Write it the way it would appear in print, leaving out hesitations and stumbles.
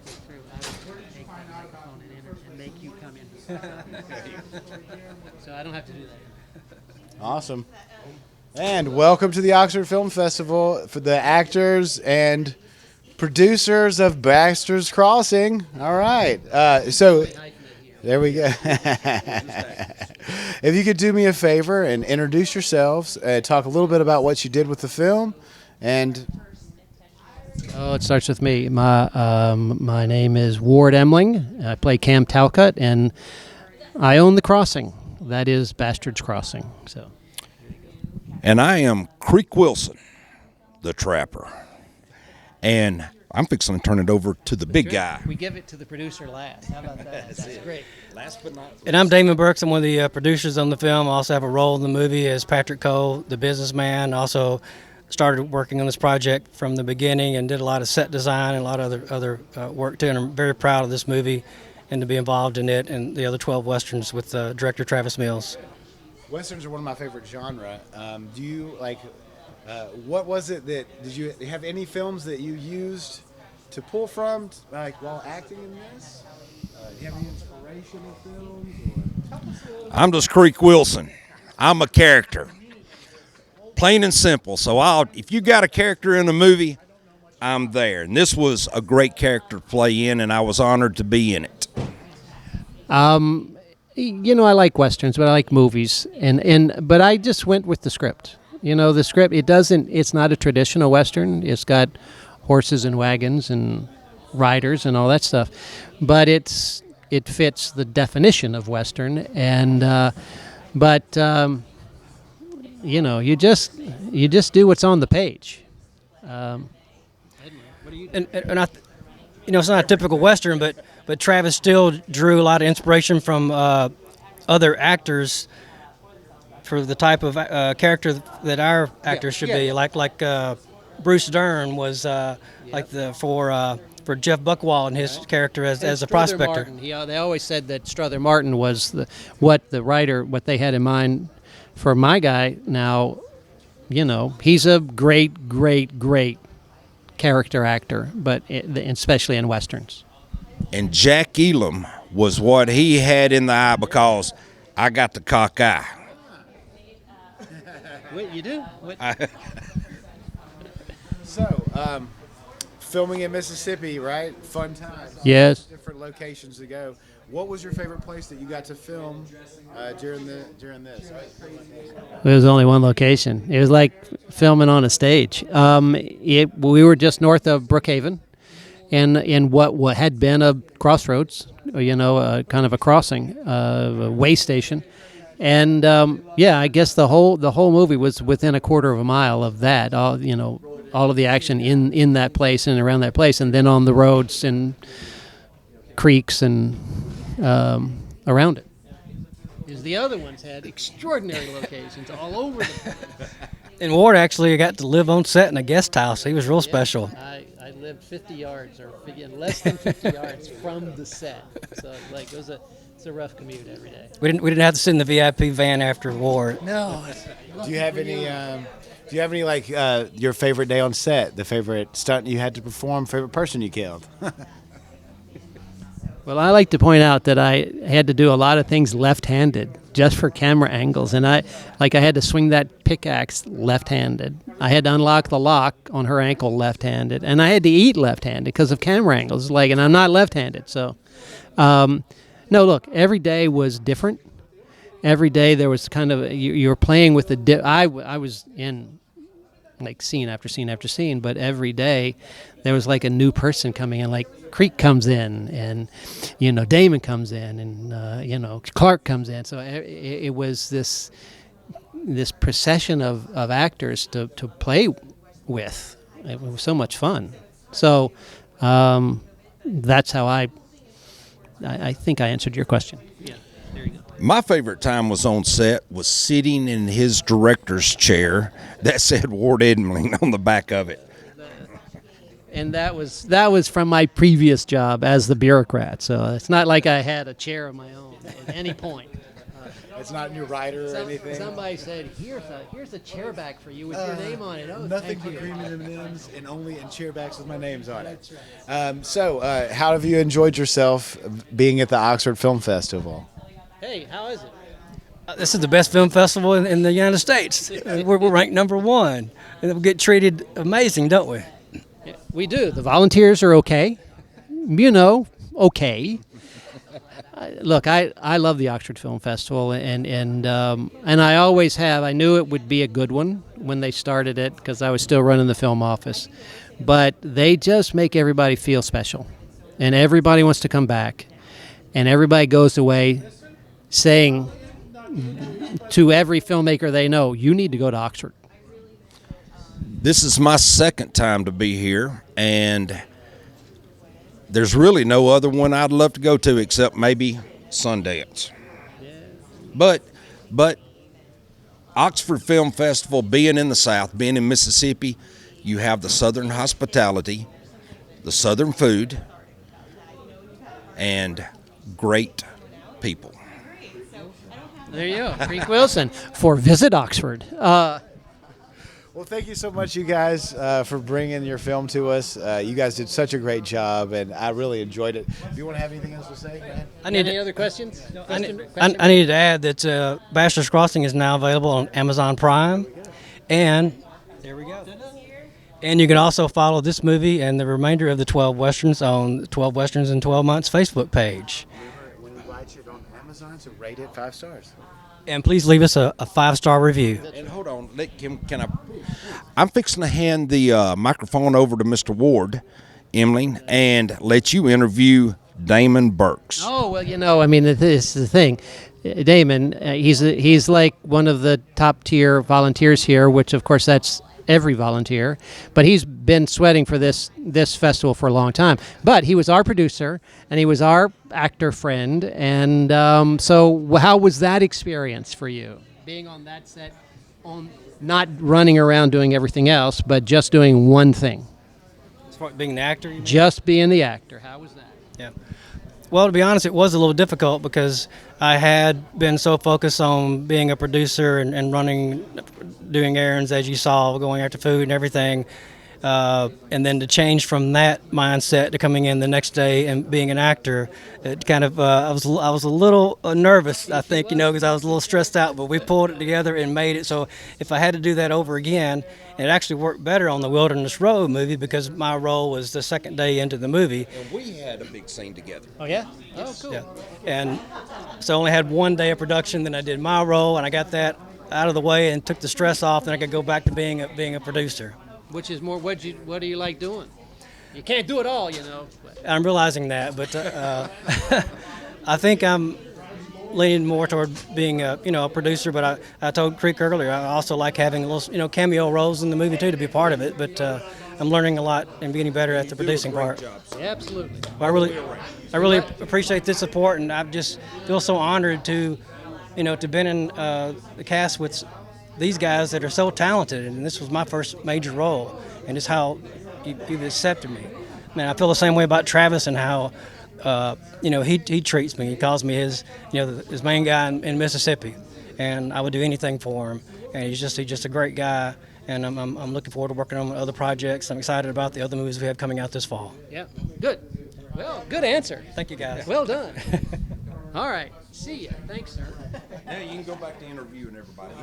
through, I would take my microphone and make you come in. So I don't have to do that. Awesome. And welcome to the Oxford Film Festival for the actors and producers of Baxter's Crossing. All right. So there we go. If you could do me a favor and introduce yourselves, talk a little bit about what you did with the film, and Oh, it starts with me. My name is Ward Emling. I play Cam Talcott, and I own the crossing. That is Bastard's Crossing. So, And I am Creek Wilson, the trapper. And I'm fixing to turn it over to the big guy. we give it to the producer last. How about that? That's great. Last but not least. And I'm Damon Burks. I'm one of the producers on the film. I also have a role in the movie as Patrick Cole, the businessman. Also started working on this project from the beginning and did a lot of set design and a lot of other work too. And I'm very proud of this movie and to be involved in it and the other 12 westerns with director Travis Mills. Westerns are one of my favorite genre. Do you like? What was it that did you have any films that you used to pull from, like while acting in this? Do you have any inspirational films? I'm just Creek Wilson. I'm a character. Plain and simple. So if you got a character in a movie, I'm there. And this was a great character to play in, and I was honored to be in it. I like westerns, but I like movies, but I just went with the script. The script. It's not a traditional western. It's got horses and wagons and riders and all that stuff, but it fits the definition of western. And you just do what's on the page. And it's not a typical western, but Travis still drew a lot of inspiration from other actors for the type of character that our actors should be. Like Bruce Dern was for Jeff Buchwald and his character as a prospector. Martin, they always said that Strother Martin was what they had in mind for my guy. Now, he's a great, great, great character actor, but especially in westerns. And Jack Elam was what he had in the eye because I got the cock eye. Wait, you do? So, filming in Mississippi, right? Fun time. Yes. Different locations to go. What was your favorite place that you got to film during this? It was only one location. It was like filming on a stage. We were just north of Brookhaven, and in what had been a crossroads, kind of a crossing, a way station. And I guess the whole movie was within a quarter of a mile of that. All of the action in that place and around that place, and then on the roads and creeks and around it. Because the other ones had extraordinary locations all over the place. And Ward actually got to live on set in a guest house. He was real special. I lived 50 yards or less than 50 yards from the set. So it's a rough commute every day. We didn't have to sit in the VIP van after Ward. No. Do you have any? Like your favorite day on set? The favorite stunt you had to perform? Favorite person you killed? Well, I like to point out that I had to do a lot of things left-handed just for camera angles, and I had to swing that pickaxe left-handed. I had to unlock the lock on her ankle left-handed, and I had to eat left-handed because of camera angles. And I'm not left-handed, so no. Look, every day was different. Every day there was kind of you were playing with the. I was in like scene after scene after scene, but every day there was like a new person coming in. Like Creek comes in, and Damon comes in, and Clark comes in. So it was this procession of actors to play with. It was so much fun. So that's how I think I answered your question. Yeah, there you go. My favorite time was on set was sitting in his director's chair that said Ward Emling on the back of it. And that was from my previous job as the bureaucrat. So it's not like I had a chair of my own at any point. It's not in your rider or anything. Somebody said, here's a chair back for you with your name on it. Oh, Nothing thank but you. cream and M&Ms, and only in chairbacks with my names on it. So, how have you enjoyed yourself being at the Oxford Film Festival? Hey, how is it? This is the best film festival in the United States. We're ranked #1. And we get treated amazing, don't we? We do. The volunteers are okay. Okay. Look, I love the Oxford Film Festival, and I always have. I knew it would be a good one when they started it because I was still running the film office. But they just make everybody feel special, and everybody wants to come back, and everybody goes away saying to every filmmaker they know, you need to go to Oxford. This is my second time to be here, and there's really no other one I'd love to go to except maybe Sundance. But Oxford Film Festival, being in the South, being in Mississippi, you have the Southern hospitality, the Southern food, and great people. There you go. Creek Wilson for Visit Oxford. Well, thank you so much, you guys, for bringing your film to us. You guys did such a great job, and I really enjoyed it. Do you want to have anything else to say, man? Any other questions? I need to add that Bachelor's Crossing is now available on Amazon Prime, and there we go. And you can also follow this movie and the remainder of the 12 Westerns on 12 Westerns in 12 Months Facebook page. When you watch it on Amazon, so rate it 5 stars. And please leave us a 5-star review. And hold on, I'm fixing to hand the microphone over to Mr. Ward, Emling, and let you interview Damon Burks. Oh, well, I mean, this is the thing. Damon, he's like one of the top tier volunteers here, which of course that's every volunteer, but he's been sweating for this festival for a long time. But he was our producer, and he was our actor friend, and so how was that experience for you? Being on that set, not running around doing everything else, but just doing one thing. As far as being the actor? You mean? Just being the actor. How was that? Yeah. Well, to be honest, it was a little difficult because I had been so focused on being a producer and running, doing errands, as you saw, going after food and everything. And then to change from that mindset to coming in the next day and being an actor, it kind of I was a little nervous, I think, because I was a little stressed out. But we pulled it together and made it. So if I had to do that over again, it actually worked better on the Wilderness Road movie because my role was the second day into the movie. And we had a big scene together. Oh yeah. Oh cool. Yeah. And so I only had one day of production. Then I did my role, and I got that out of the way and took the stress off. Then I could go back to being a producer. Which is more, what do you like doing? You can't do it all, but. I'm realizing that, but I think I'm leaning more toward being a producer. But I told Creek earlier, I also like having little cameo roles in the movie too to be part of it. But I'm learning a lot and getting better at the producing part. Yeah, absolutely. I really appreciate this support, and I just feel so honored to been in the cast with these guys that are so talented, and this was my first major role, and it's how you've accepted me. Man, I feel the same way about Travis and how he treats me. He calls me his main guy in Mississippi, and I would do anything for him. And he's just a great guy, and I'm looking forward to working on other projects. I'm excited about the other movies we have coming out this fall. Yeah, good. Well, good answer. Thank you, guys. Well done. All right. See ya. Thanks, sir. Now you can go back to interviewing everybody.